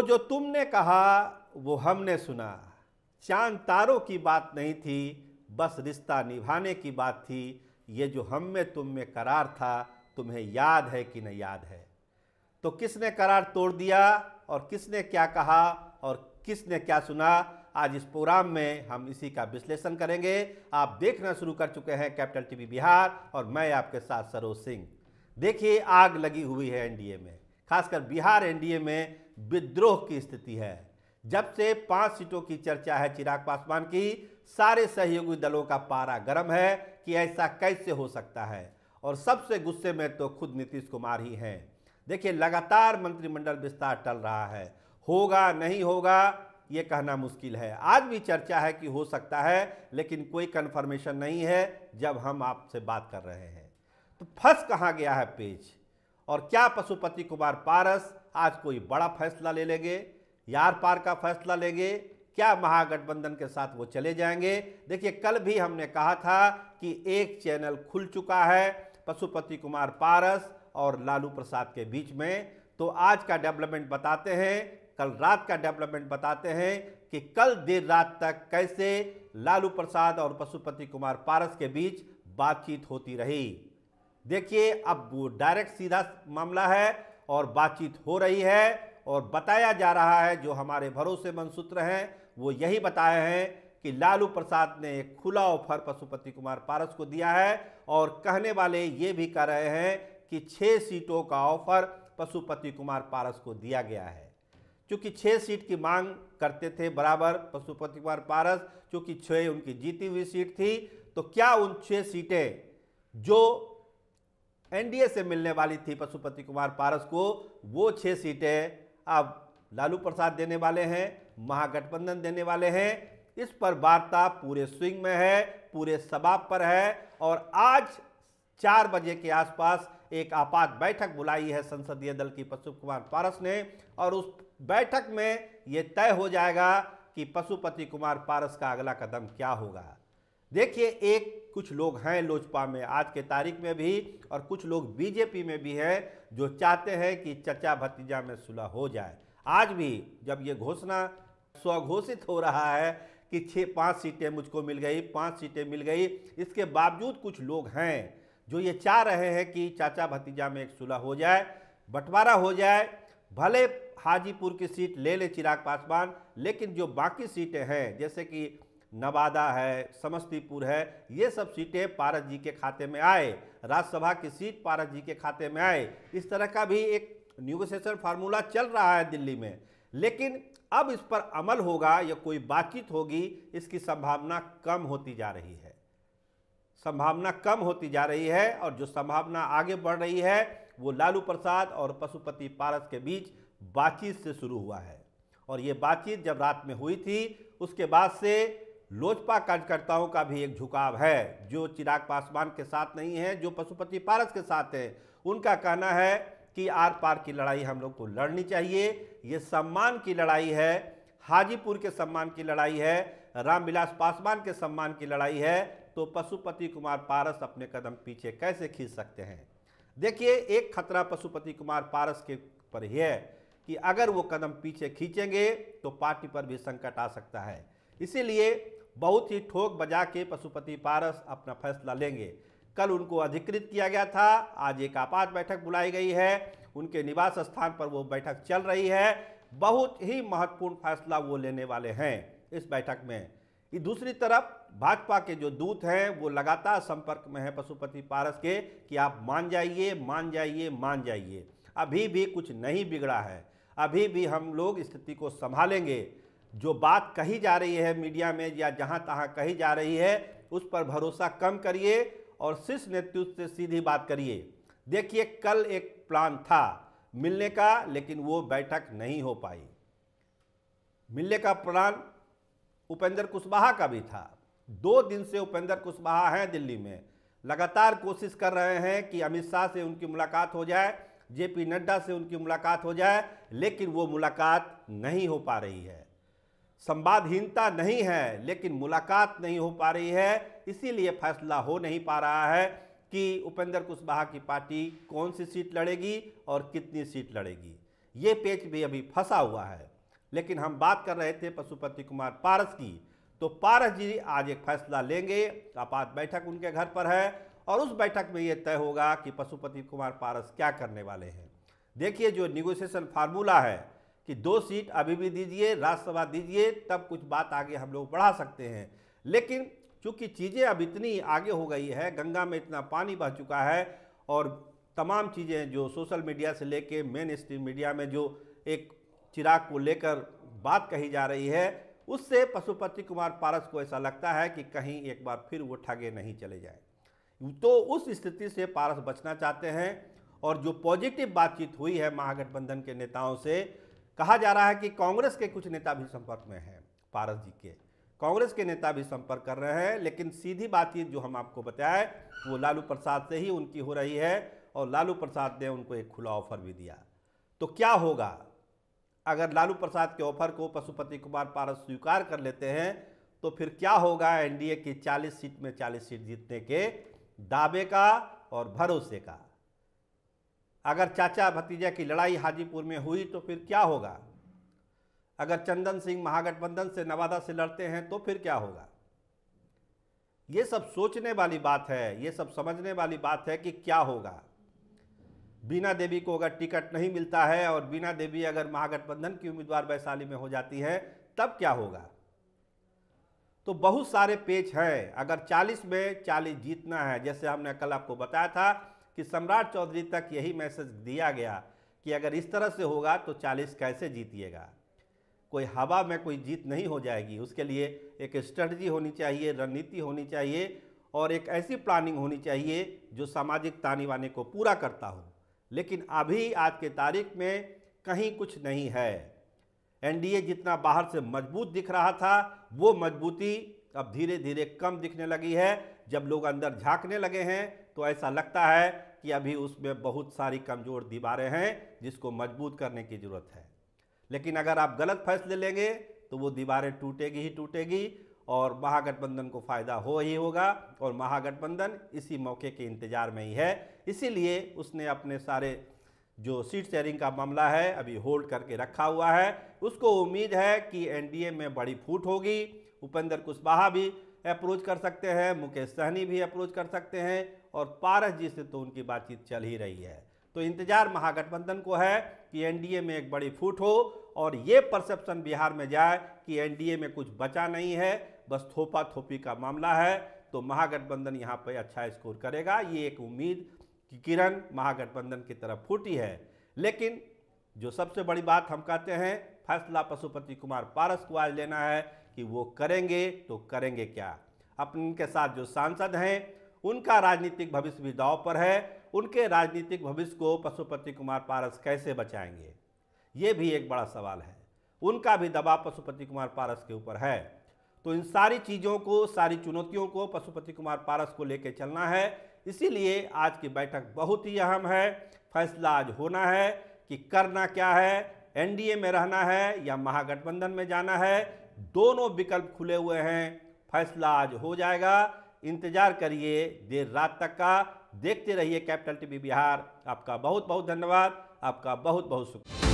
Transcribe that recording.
वो जो तुमने कहा वो हमने सुना, चांद तारों की बात नहीं थी, बस रिश्ता निभाने की बात थी। ये जो हम में तुम में करार था, तुम्हें याद है कि नहीं याद है। तो किसने करार तोड़ दिया और किसने क्या कहा और किसने क्या सुना, आज इस प्रोग्राम में हम इसी का विश्लेषण करेंगे। आप देखना शुरू कर चुके हैं कैपिटल टीवी बिहार और मैं आपके साथ सरोज सिंह। देखिए, आग लगी हुई है एनडीए में, खासकर बिहार एनडीए में विद्रोह की स्थिति है। जब से 5 सीटों की चर्चा है चिराग पासवान की, सारे सहयोगी दलों का पारा गर्म है कि ऐसा कैसे हो सकता है। और सबसे गुस्से में तो खुद नीतीश कुमार ही हैं। देखिए, लगातार मंत्रिमंडल विस्तार टल रहा है, होगा नहीं होगा ये कहना मुश्किल है। आज भी चर्चा है कि हो सकता है, लेकिन कोई कंफर्मेशन नहीं है जब हम आपसे बात कर रहे हैं। तो फंस कहाँ गया है पेच, और क्या पशुपति कुमार पारस आज कोई बड़ा फैसला ले लेंगे, यार पार का फैसला लेंगे, क्या महागठबंधन के साथ वो चले जाएंगे। देखिए, कल भी हमने कहा था कि एक चैनल खुल चुका है पशुपति कुमार पारस और लालू प्रसाद के बीच में। तो आज का डेवलपमेंट बताते हैं, कल रात का डेवलपमेंट बताते हैं कि कल देर रात तक कैसे लालू प्रसाद और पशुपति कुमार पारस के बीच बातचीत होती रही। देखिए, अब वो डायरेक्ट सीधा मामला है और बातचीत हो रही है और बताया जा रहा है, जो हमारे भरोसेमंद सूत्र हैं वो यही बताए हैं कि लालू प्रसाद ने एक खुला ऑफर पशुपति कुमार पारस को दिया है और कहने वाले ये भी कह रहे हैं कि 6 सीटों का ऑफर पशुपति कुमार पारस को दिया गया है। क्योंकि 6 सीट की मांग करते थे बराबर पशुपति कुमार पारस, क्योंकि 6 उनकी जीती हुई सीट थी। तो क्या उन 6 सीटें जो एनडीए से मिलने वाली थी पशुपति कुमार पारस को, वो 6 सीटें अब लालू प्रसाद देने वाले हैं, महागठबंधन देने वाले हैं। इस पर वार्ता पूरे स्विंग में है, पूरे सबाब पर है। और आज 4 बजे के आसपास एक आपात बैठक बुलाई है संसदीय दल की पशुपति कुमार पारस ने, और उस बैठक में यह तय हो जाएगा कि पशुपति कुमार पारस का अगला कदम क्या होगा। देखिए, एक कुछ लोग हैं लोजपा में आज के तारीख में भी, और कुछ लोग बीजेपी में भी हैं जो चाहते हैं कि चचा भतीजा में सुलह हो जाए। आज भी जब ये घोषणा स्वघोषित हो रहा है कि 5 सीटें मुझको मिल गई, 5 सीटें मिल गई, इसके बावजूद कुछ लोग हैं जो ये चाह रहे हैं कि चाचा भतीजा में एक सुलह हो जाए, बंटवारा हो जाए। भले हाजीपुर की सीट ले ले चिराग पासवान, लेकिन जो बाकी सीटें हैं जैसे कि नवादा है, समस्तीपुर है, ये सब सीटें पारस जी के खाते में आए, राज्यसभा की सीट पारस जी के खाते में आए। इस तरह का भी एक नेगोशिएशन फार्मूला चल रहा है दिल्ली में, लेकिन अब इस पर अमल होगा या कोई बातचीत होगी, इसकी संभावना कम होती जा रही है। संभावना कम होती जा रही है, और जो संभावना आगे बढ़ रही है वो लालू प्रसाद और पशुपति पारस के बीच बातचीत से शुरू हुआ है। और ये बातचीत जब रात में हुई थी, उसके बाद से लोजपा कार्यकर्ताओं का भी एक झुकाव है, जो चिराग पासवान के साथ नहीं है, जो पशुपति पारस के साथ है। उनका कहना है कि आर पार की लड़ाई हम लोग को लड़नी चाहिए, ये सम्मान की लड़ाई है, हाजीपुर के सम्मान की लड़ाई है, रामविलास पासवान के सम्मान की लड़ाई है। तो पशुपति कुमार पारस अपने कदम पीछे कैसे खींच सकते हैं। देखिए, एक खतरा पशुपति कुमार पारस के पर है कि अगर वो कदम पीछे खींचेंगे तो पार्टी पर भी संकट आ सकता है। इसीलिए बहुत ही ठोक बजा के पशुपति पारस अपना फैसला लेंगे। कल उनको अधिकृत किया गया था, आज एक आपात बैठक बुलाई गई है, उनके निवास स्थान पर वो बैठक चल रही है। बहुत ही महत्वपूर्ण फैसला वो लेने वाले हैं इस बैठक में। दूसरी तरफ भाजपा के जो दूत हैं वो लगातार संपर्क में है पशुपति पारस के कि आप मान जाइए, मान जाइए, मान जाइए, अभी भी कुछ नहीं बिगड़ा है, अभी भी हम लोग स्थिति को संभालेंगे। जो बात कही जा रही है मीडिया में या जहां तहां कही जा रही है, उस पर भरोसा कम करिए और शीर्ष नेतृत्व से सीधी बात करिए। देखिए, कल एक प्लान था मिलने का, लेकिन वो बैठक नहीं हो पाई। मिलने का प्लान उपेंद्र कुशवाहा का भी था। 2 दिन से उपेंद्र कुशवाहा हैं दिल्ली में, लगातार कोशिश कर रहे हैं कि अमित शाह से उनकी मुलाकात हो जाए, जेपी नड्डा से उनकी मुलाकात हो जाए, लेकिन वो मुलाकात नहीं हो पा रही है। संवादहीनता नहीं है, लेकिन मुलाकात नहीं हो पा रही है। इसीलिए फैसला हो नहीं पा रहा है कि उपेंद्र कुशवाहा की पार्टी कौन सी सीट लड़ेगी और कितनी सीट लड़ेगी। ये पेच भी अभी फंसा हुआ है। लेकिन हम बात कर रहे थे पशुपति कुमार पारस की। तो पारस जी आज एक फैसला लेंगे, आपात बैठक उनके घर पर है और उस बैठक में ये तय होगा कि पशुपति कुमार पारस क्या करने वाले हैं। देखिए, जो निगोशिएशन फार्मूला है कि 2 सीट अभी भी दीजिए, राज्यसभा दीजिए, तब कुछ बात आगे हम लोग बढ़ा सकते हैं। लेकिन चूंकि चीज़ें अब इतनी आगे हो गई है, गंगा में इतना पानी बह चुका है और तमाम चीज़ें जो सोशल मीडिया से लेके मेन स्ट्रीम मीडिया में जो एक चिराग को लेकर बात कही जा रही है, उससे पशुपति कुमार पारस को ऐसा लगता है कि कहीं एक बार फिर वो ठगे नहीं चले जाए। तो उस स्थिति से पारस बचना चाहते हैं और जो पॉजिटिव बातचीत हुई है महागठबंधन के नेताओं से, कहा जा रहा है कि कांग्रेस के कुछ नेता भी संपर्क में हैं, पारस जी के कांग्रेस के नेता भी संपर्क कर रहे हैं। लेकिन सीधी बातचीत जो हम आपको बताया वो लालू प्रसाद से ही उनकी हो रही है और लालू प्रसाद ने उनको एक खुला ऑफर भी दिया। तो क्या होगा अगर लालू प्रसाद के ऑफर को पशुपति कुमार पारस स्वीकार कर लेते हैं, तो फिर क्या होगा एनडीए की 40 सीट में 40 सीट जीतने के दावे का और भरोसे का। अगर चाचा भतीजा की लड़ाई हाजीपुर में हुई तो फिर क्या होगा। अगर चंदन सिंह महागठबंधन से नवादा से लड़ते हैं तो फिर क्या होगा। ये सब सोचने वाली बात है, ये सब समझने वाली बात है कि क्या होगा। बीना देवी को अगर टिकट नहीं मिलता है और बीना देवी अगर महागठबंधन की उम्मीदवार वैशाली में हो जाती है, तब क्या होगा। तो बहुत सारे पेच हैं। अगर 40 में 40 जीतना है, जैसे हमने कल आपको बताया था कि सम्राट चौधरी तक यही मैसेज दिया गया कि अगर इस तरह से होगा तो 40 कैसे जीतिएगा। कोई हवा में कोई जीत नहीं हो जाएगी, उसके लिए एक स्ट्रेटजी होनी चाहिए, रणनीति होनी चाहिए और एक ऐसी प्लानिंग होनी चाहिए जो सामाजिक ताने बाने को पूरा करता हो। लेकिन अभी आज के तारीख में कहीं कुछ नहीं है। एनडीए जितना बाहर से मजबूत दिख रहा था, वो मजबूती अब धीरे धीरे कम दिखने लगी है। जब लोग अंदर झांकने लगे हैं तो ऐसा लगता है कि अभी उसमें बहुत सारी कमज़ोर दीवारें हैं जिसको मजबूत करने की ज़रूरत है। लेकिन अगर आप गलत फैसले लेंगे तो वो दीवारें टूटेगी ही टूटेगी और महागठबंधन को फ़ायदा हो ही होगा। और महागठबंधन इसी मौके के इंतज़ार में ही है, इसीलिए उसने अपने सारे जो सीट शेयरिंग का मामला है अभी होल्ड करके रखा हुआ है। उसको उम्मीद है कि एनडीए में बड़ी फूट होगी। उपेंद्र कुशवाहा भी अप्रोच कर सकते हैं, मुकेश सहनी भी अप्रोच कर सकते हैं और पारस जी से तो उनकी बातचीत चल ही रही है। तो इंतजार महागठबंधन को है कि एनडीए में एक बड़ी फूट हो और ये परसेप्शन बिहार में जाए कि एनडीए में कुछ बचा नहीं है, बस थोपा थोपी का मामला है। तो महागठबंधन यहाँ पे अच्छा स्कोर करेगा, ये एक उम्मीद की किरण महागठबंधन की तरफ फूटी है। लेकिन जो सबसे बड़ी बात हम कहते हैं, फैसला पशुपति कुमार पारस को आज लेना है कि वो करेंगे तो करेंगे क्या। अपने उनके साथ जो सांसद हैं उनका राजनीतिक भविष्य भी दांव पर है। उनके राजनीतिक भविष्य को पशुपति कुमार पारस कैसे बचाएंगे, ये भी एक बड़ा सवाल है। उनका भी दबाव पशुपति कुमार पारस के ऊपर है। तो इन सारी चीज़ों को, सारी चुनौतियों को पशुपति कुमार पारस को लेकर चलना है। इसीलिए आज की बैठक बहुत ही अहम है। फैसला आज होना है कि करना क्या है, एनडीए में रहना है या महागठबंधन में जाना है। दोनों विकल्प खुले हुए हैं, फैसला आज हो जाएगा। इंतजार करिए देर रात तक का, देखते रहिए कैपिटल टीवी बिहार। आपका बहुत बहुत धन्यवाद, आपका बहुत बहुत शुक्रिया।